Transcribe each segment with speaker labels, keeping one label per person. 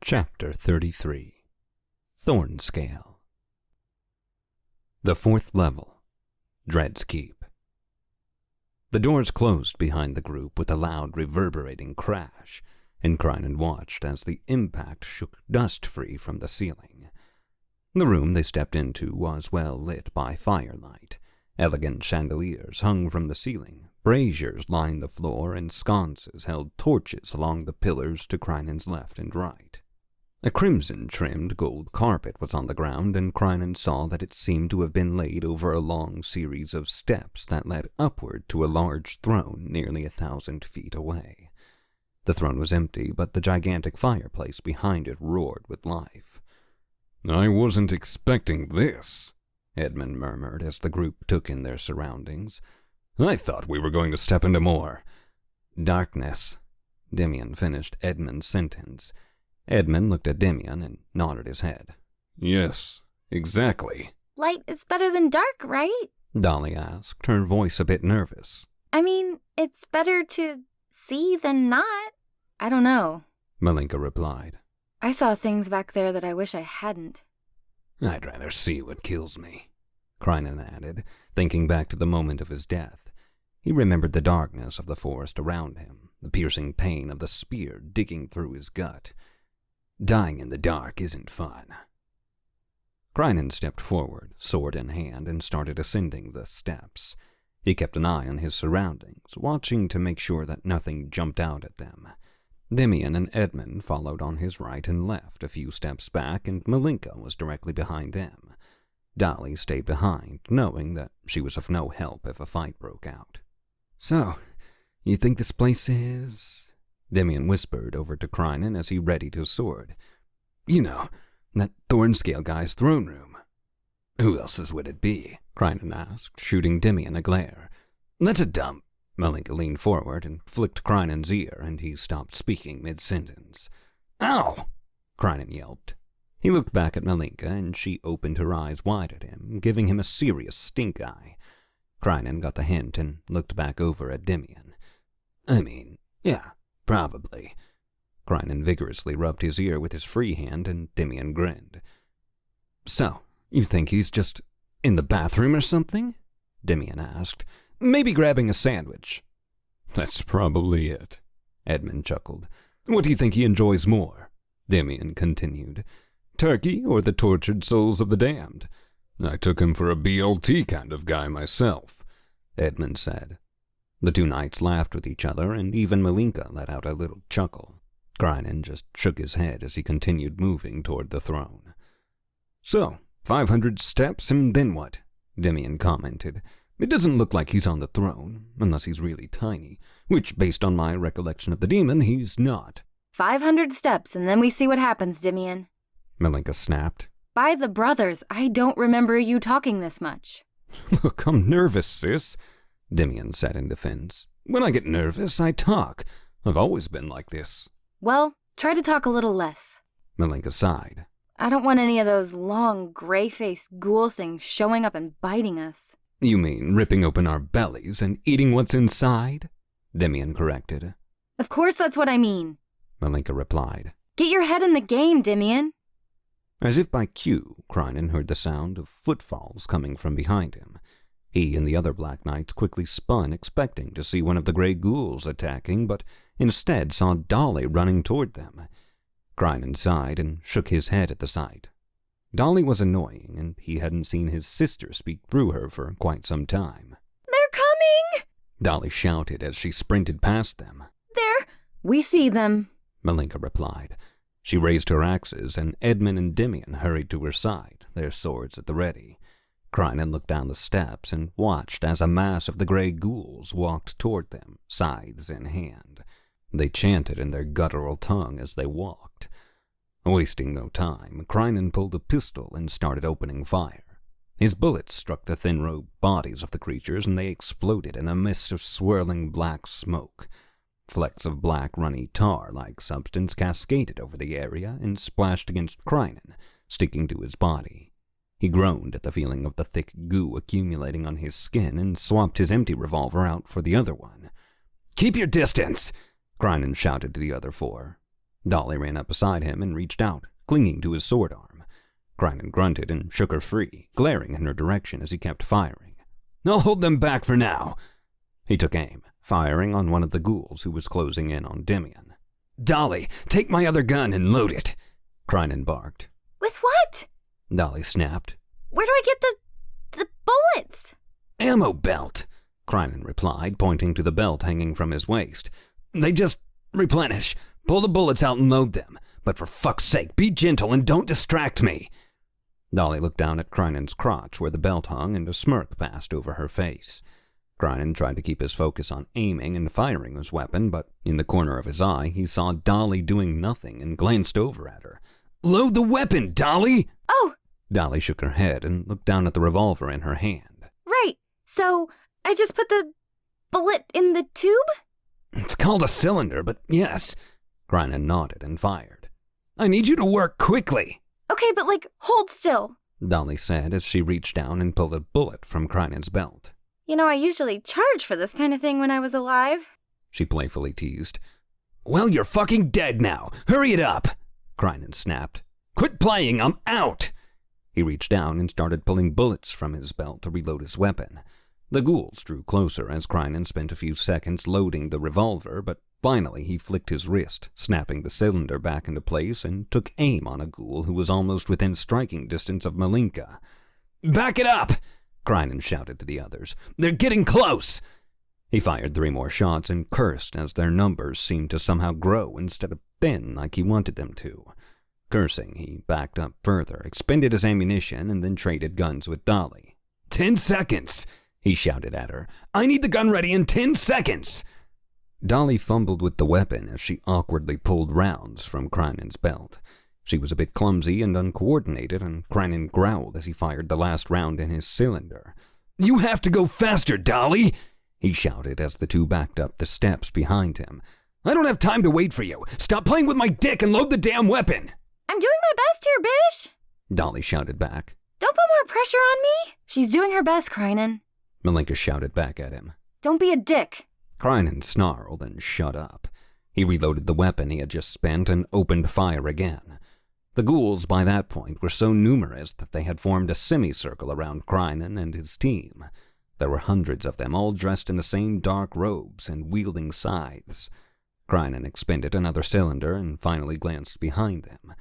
Speaker 1: Chapter 33 Thorn Scale. The fourth level, Dread's Keep. The doors closed behind the group with a loud reverberating crash, and Crinan watched as the impact shook dust free from the ceiling. The room they stepped into was well lit by firelight. Elegant chandeliers hung from the ceiling, braziers lined the floor, and sconces held torches along the pillars to Crinan's left and right. A crimson-trimmed gold carpet was on the ground, and Crinan saw that it seemed to have been laid over a long series of steps that led upward to a large throne nearly 1,000 feet away. The throne was empty, but the gigantic fireplace behind it roared with life.
Speaker 2: "I wasn't expecting this,"
Speaker 1: Edmund murmured as the group took in their surroundings.
Speaker 2: "I thought we were going to step into more
Speaker 1: darkness." Demian finished Edmund's sentence. Edmund looked at Demian and nodded his head.
Speaker 2: "Yes, exactly."
Speaker 3: "Light is better than dark, right?"
Speaker 1: Dolly asked, her voice a bit nervous.
Speaker 3: "I mean, it's better to see than not. I don't know,"
Speaker 1: Malinka replied.
Speaker 3: "I saw things back there that I wish I hadn't."
Speaker 2: "I'd rather see what kills me,"
Speaker 1: Crinan added, thinking back to the moment of his death. He remembered the darkness of the forest around him, the piercing pain of the spear digging through his gut. Dying in the dark isn't fun. Crinan stepped forward, sword in hand, and started ascending the steps. He kept an eye on his surroundings, watching to make sure that nothing jumped out at them. Demian and Edmund followed on his right and left, a few steps back, and Malinka was directly behind them. Dolly stayed behind, knowing that she was of no help if a fight broke out. "So, you think this place is—" Demian whispered over to Crinan as he readied his sword. "You know, that Thornscale guy's throne room."
Speaker 2: "Who else's would it be?"
Speaker 1: Crinan asked, shooting Demian a glare.
Speaker 2: "That's a dump."
Speaker 1: Malinka leaned forward and flicked Crinan's ear, and he stopped speaking mid-sentence.
Speaker 2: "Ow!"
Speaker 1: Crinan yelped. He looked back at Malinka, and she opened her eyes wide at him, giving him a serious stink eye. Crinan got the hint and looked back over at Demian.
Speaker 2: "I mean, yeah, probably."
Speaker 1: Crinan vigorously rubbed his ear with his free hand, and Demian grinned. "So, you think he's just in the bathroom or something?" Demian asked. "Maybe grabbing a sandwich."
Speaker 2: "That's probably it,"
Speaker 1: Edmund chuckled.
Speaker 2: "What do you think he enjoys more?"
Speaker 1: Demian continued. "Turkey or the tortured souls of the damned?"
Speaker 2: "I took him for a BLT kind of guy myself,"
Speaker 1: Edmund said. The two knights laughed with each other, and even Malinka let out a little chuckle. Crinan just shook his head as he continued moving toward the throne.
Speaker 2: "So, 500 steps, and then what?"
Speaker 1: Demian commented. "It doesn't look like he's on the throne, unless he's really tiny, which, based on my recollection of the demon, he's not."
Speaker 3: 500 steps, and then we see what happens, Demian,"
Speaker 1: Malinka snapped.
Speaker 3: "By the brothers, I don't remember you talking this much."
Speaker 1: "Look, I'm nervous, sis," Demian said in defense. "When I get nervous, I talk. I've always been like this."
Speaker 3: "Well, try to talk a little less."
Speaker 1: Malinka sighed.
Speaker 3: "I don't want any of those long, gray-faced ghoul things showing up and biting us."
Speaker 1: "You mean ripping open our bellies and eating what's inside?" Demian corrected.
Speaker 3: "Of course that's what I mean,"
Speaker 1: Malinka replied.
Speaker 3: "Get your head in the game, Demian."
Speaker 1: As if by cue, Crinan heard the sound of footfalls coming from behind him. He and the other Black Knights quickly spun, expecting to see one of the grey ghouls attacking, but instead saw Dolly running toward them. Crinan sighed and shook his head at the sight. Dolly was annoying, and he hadn't seen his sister speak through her for quite some time.
Speaker 3: "They're coming!"
Speaker 1: Dolly shouted as she sprinted past them.
Speaker 3: "We see them,"
Speaker 1: Malinka replied. She raised her axes, and Edmund and Demian hurried to her side, their swords at the ready. Crinan looked down the steps and watched as a mass of the grey ghouls walked toward them, scythes in hand. They chanted in their guttural tongue as they walked. Wasting no time, Crinan pulled a pistol and started opening fire. His bullets struck the thin-robed bodies of the creatures, and they exploded in a mist of swirling black smoke. Flecks of black, runny tar-like substance cascaded over the area and splashed against Crinan, sticking to his body. He groaned at the feeling of the thick goo accumulating on his skin and swapped his empty revolver out for the other one. "Keep your distance!" Crinan shouted to the other four. Dolly ran up beside him and reached out, clinging to his sword arm. Crinan grunted and shook her free, glaring in her direction as he kept firing. "I'll hold them back for now." He took aim, firing on one of the ghouls who was closing in on Demian. "Dolly, take my other gun and load it," Crinan barked.
Speaker 3: With what?
Speaker 1: Dolly snapped.
Speaker 3: Where do I get the bullets?
Speaker 1: "Ammo belt," Crinan replied, pointing to the belt hanging from his waist. "They just replenish. Pull the bullets out and load them. But for fuck's sake, be gentle and don't distract me." Dolly looked down at Crinan's crotch where the belt hung, and a smirk passed over her face. Crinan tried to keep his focus on aiming and firing his weapon, but in the corner of his eye he saw Dolly doing nothing and glanced over at her. "Load the weapon, Dolly!"
Speaker 3: Oh!
Speaker 1: Dolly shook her head and looked down at the revolver in her hand.
Speaker 3: Right. So, I just put the bullet in the tube?
Speaker 1: "It's called a cylinder, but yes." Crinan nodded and fired. "I need you to work quickly."
Speaker 3: Okay, but hold still,
Speaker 1: Dolly said as she reached down and pulled a bullet from Crinan's belt.
Speaker 3: You know, I usually charge for this kind of thing when I was alive.
Speaker 1: She playfully teased. "Well, you're fucking dead now. Hurry it up," Crinan snapped. "Quit playing, I'm out." He reached down and started pulling bullets from his belt to reload his weapon. The ghouls drew closer as Crinan spent a few seconds loading the revolver, but finally he flicked his wrist, snapping the cylinder back into place, and took aim on a ghoul who was almost within striking distance of Malinka. "Back it up!" Crinan shouted to the others. "They're getting close!" He fired 3 more shots and cursed as their numbers seemed to somehow grow instead of thin like he wanted them to. Cursing, he backed up further, expended his ammunition, and then traded guns with Dolly. 10 seconds! He shouted at her. "I need the gun ready in 10 seconds!" Dolly fumbled with the weapon as she awkwardly pulled rounds from Crinan's belt. She was a bit clumsy and uncoordinated, and Crinan growled as he fired the last round in his cylinder. "You have to go faster, Dolly!" he shouted as the two backed up the steps behind him. "I don't have time to wait for you. Stop playing with my dick and load the damn weapon!"
Speaker 3: I'm doing my best here, Bish!
Speaker 1: Dolly shouted back.
Speaker 3: Don't put more pressure on me! She's doing her best, Crinan.
Speaker 1: Malinka shouted back at him.
Speaker 3: Don't be a dick.
Speaker 1: Crinan snarled and shut up. He reloaded the weapon he had just spent and opened fire again. The ghouls by that point were so numerous that they had formed a semicircle around Crinan and his team. There were hundreds of them, all dressed in the same dark robes and wielding scythes. Crinan expended another cylinder and finally glanced behind them.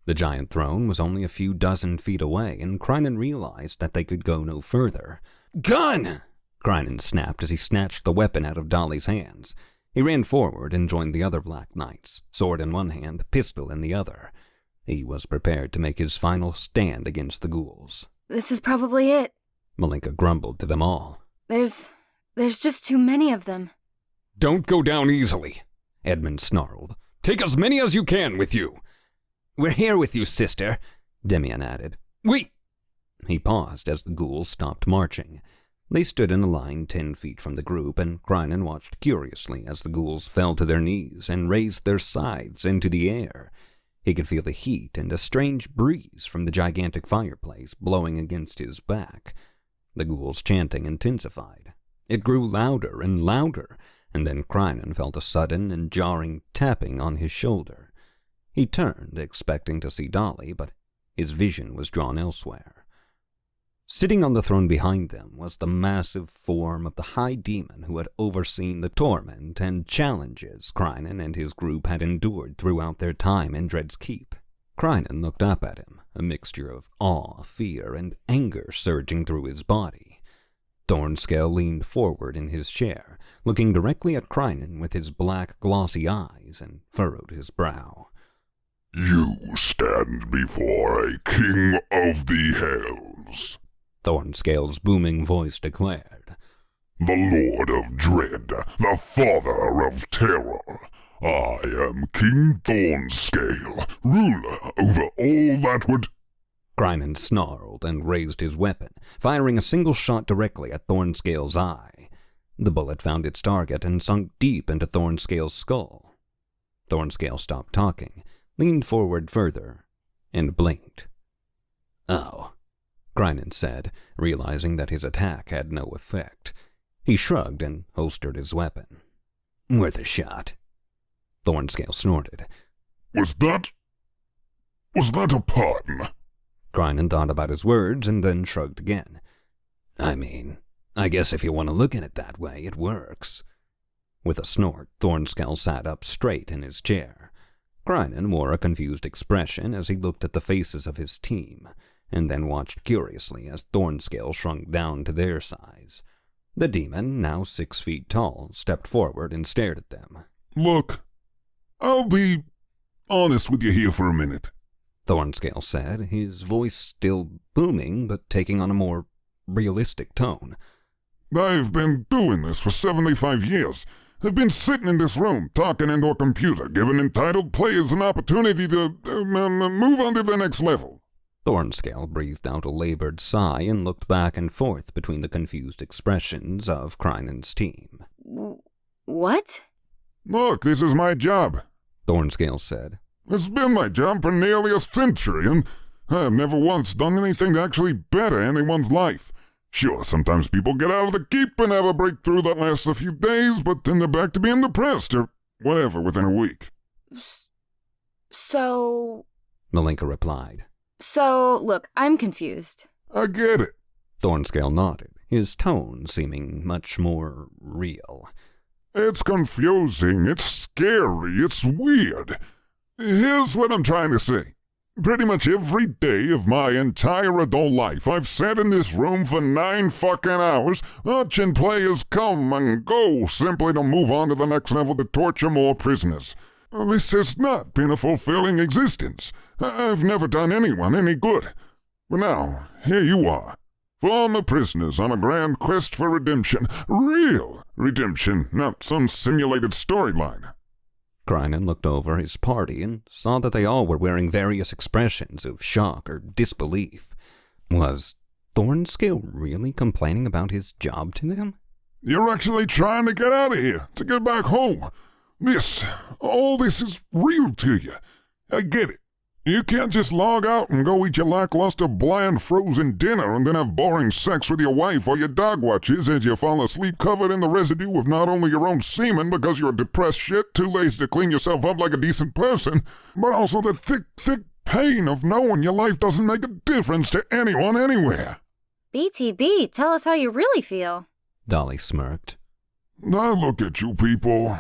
Speaker 1: The giant throne was only a few dozen feet away, and Crinan realized that they could go no further. "Gun!" Crinan snapped as he snatched the weapon out of Dolly's hands. He ran forward and joined the other Black Knights, sword in one hand, pistol in the other. He was prepared to make his final stand against the ghouls.
Speaker 3: This is probably it.
Speaker 1: Malinka grumbled to them all.
Speaker 3: There's just too many of them.
Speaker 2: "Don't go down easily," Edmund snarled. "Take as many as you can with you."
Speaker 1: "We're here with you, sister," Demian added. He paused as the ghouls stopped marching. They stood in a line 10 feet from the group, and Crinan watched curiously as the ghouls fell to their knees and raised their scythes into the air. He could feel the heat and a strange breeze from the gigantic fireplace blowing against his back. The ghouls' chanting intensified. It grew louder and louder, and then Crinan felt a sudden and jarring tapping on his shoulder. He turned, expecting to see Dolly, but his vision was drawn elsewhere. Sitting on the throne behind them was the massive form of the high demon who had overseen the torment and challenges Crinan and his group had endured throughout their time in Dread's Keep. Crinan looked up at him, a mixture of awe, fear, and anger surging through his body. Thornscale leaned forward in his chair, looking directly at Crinan with his black, glossy eyes, and furrowed his brow.
Speaker 4: "You stand before a king of the hells,"
Speaker 1: Thornscale's booming voice declared.
Speaker 4: "The Lord of Dread, the Father of Terror. I am King Thornscale, ruler over all that would—"
Speaker 1: Crinan snarled and raised his weapon, firing a single shot directly at Thornscale's eye. The bullet found its target and sunk deep into Thornscale's skull. Thornscale stopped talking, leaned forward further, and blinked. "Oh," Crinan said, realizing that his attack had no effect. He shrugged and holstered his weapon. "Worth a shot." Thornscale snorted.
Speaker 4: Was that a pun?
Speaker 1: Crinan thought about his words and then shrugged again. I mean, I guess if you want to look at it that way, it works. With a snort, Thornscale sat up straight in his chair. Crinan wore a confused expression as he looked at the faces of his team, and then watched curiously as Thornscale shrunk down to their size. The demon, now 6 feet tall, stepped forward and stared at them.
Speaker 4: Look, I'll be honest with you here for a minute,
Speaker 1: Thornscale said, his voice still booming but taking on a more realistic tone.
Speaker 4: I've been doing this for 75 years. I've been sitting in this room, talking into a computer, giving entitled players an opportunity to move on to the next level.
Speaker 1: Thornscale breathed out a labored sigh and looked back and forth between the confused expressions of Crinan's team.
Speaker 3: What?
Speaker 4: Look, this is my job,
Speaker 1: Thornscale said.
Speaker 4: It's been my job for nearly a century, and I've never once done anything to actually better anyone's life. Sure, sometimes people get out of the keep and have a breakthrough that lasts a few days, but then they're back to being depressed or whatever within a week.
Speaker 3: So...
Speaker 1: Malinka replied.
Speaker 3: So, look, I'm confused.
Speaker 4: I get it.
Speaker 1: Thornscale nodded, his tone seeming much more real.
Speaker 4: It's confusing, it's scary, it's weird. Here's what I'm trying to say. Pretty much every day of my entire adult life, I've sat in this room for 9 fucking hours, watching players come and go simply to move on to the next level to torture more prisoners. This has not been a fulfilling existence. I've never done anyone any good. But now, here you are. Former prisoners on a grand quest for redemption. Real redemption, not some simulated storyline.
Speaker 1: Crinan looked over his party and saw that they all were wearing various expressions of shock or disbelief. Was Thornscale really complaining about his job to them?
Speaker 4: You're actually trying to get out of here, to get back home. All this is real to you. I get it. You can't just log out and go eat your lackluster, bland, frozen dinner and then have boring sex with your wife or your dog watches as you fall asleep covered in the residue of not only your own semen because you're a depressed shit too lazy to clean yourself up like a decent person, but also the thick pain of knowing your life doesn't make a difference to anyone anywhere.
Speaker 3: BTB, tell us how you really feel.
Speaker 1: Dolly smirked.
Speaker 4: Now look at you people,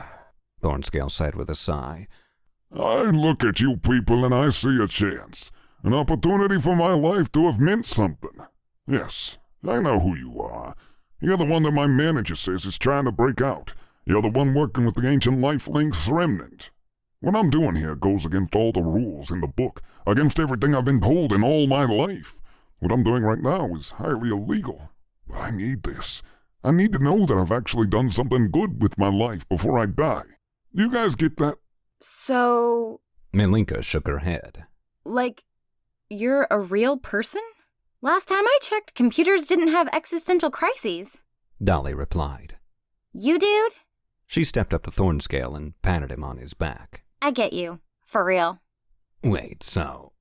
Speaker 1: Thornscale said with a sigh.
Speaker 4: I look at you people and I see a chance, an opportunity for my life to have meant something. Yes, I know who you are. You're the one that my manager says is trying to break out. You're the one working with the ancient lifelinks remnant. What I'm doing here goes against all the rules in the book, against everything I've been told in all my life. What I'm doing right now is highly illegal, but I need this. I need to know that I've actually done something good with my life before I die. You guys get that?
Speaker 3: So...
Speaker 1: Malinka shook her head.
Speaker 3: Like, you're a real person? Last time I checked, computers didn't have existential crises.
Speaker 1: Dolly replied.
Speaker 3: You, dude?
Speaker 1: She stepped up to Thornscale and patted him on his back.
Speaker 3: I get you. For real.
Speaker 1: Wait, so...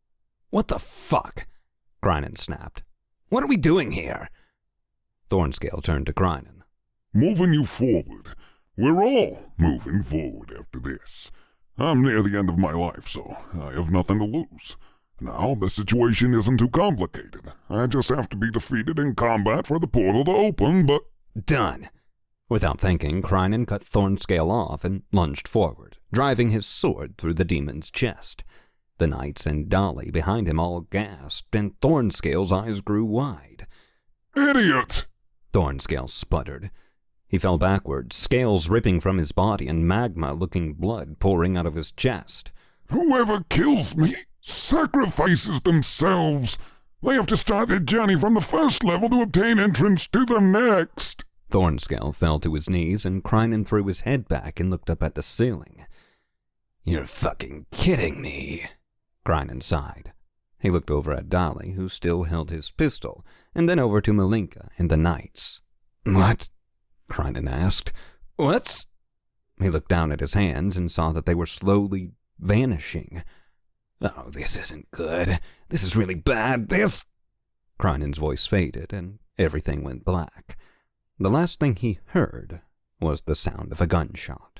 Speaker 1: What the fuck? Crinan snapped. What are we doing here? Thornscale turned to Crinan.
Speaker 4: Moving you forward. We're all moving forward after this. I'm near the end of my life, so I have nothing to lose. Now, the situation isn't too complicated. I just have to be defeated in combat for the portal to open, but...
Speaker 1: Done. Without thinking, Crinan cut Thornscale off and lunged forward, driving his sword through the demon's chest. The knights and Dolly behind him all gasped, and Thornscale's eyes grew wide.
Speaker 4: Idiot!
Speaker 1: Thornscale sputtered. He fell backwards, scales ripping from his body and magma-looking blood pouring out of his chest.
Speaker 4: Whoever kills me sacrifices themselves. They have to start their journey from the first level to obtain entrance to the next.
Speaker 1: Thornscale fell to his knees, and Crinan threw his head back and looked up at the ceiling. You're fucking kidding me, Crinan sighed. He looked over at Dolly, who still held his pistol, and then over to Malinka and the knights. What? Crinan asked. What's... He looked down at his hands and saw that they were slowly vanishing. Oh, this isn't good. This is really bad. Crinan's voice faded, and everything went black. The last thing he heard was the sound of a gunshot.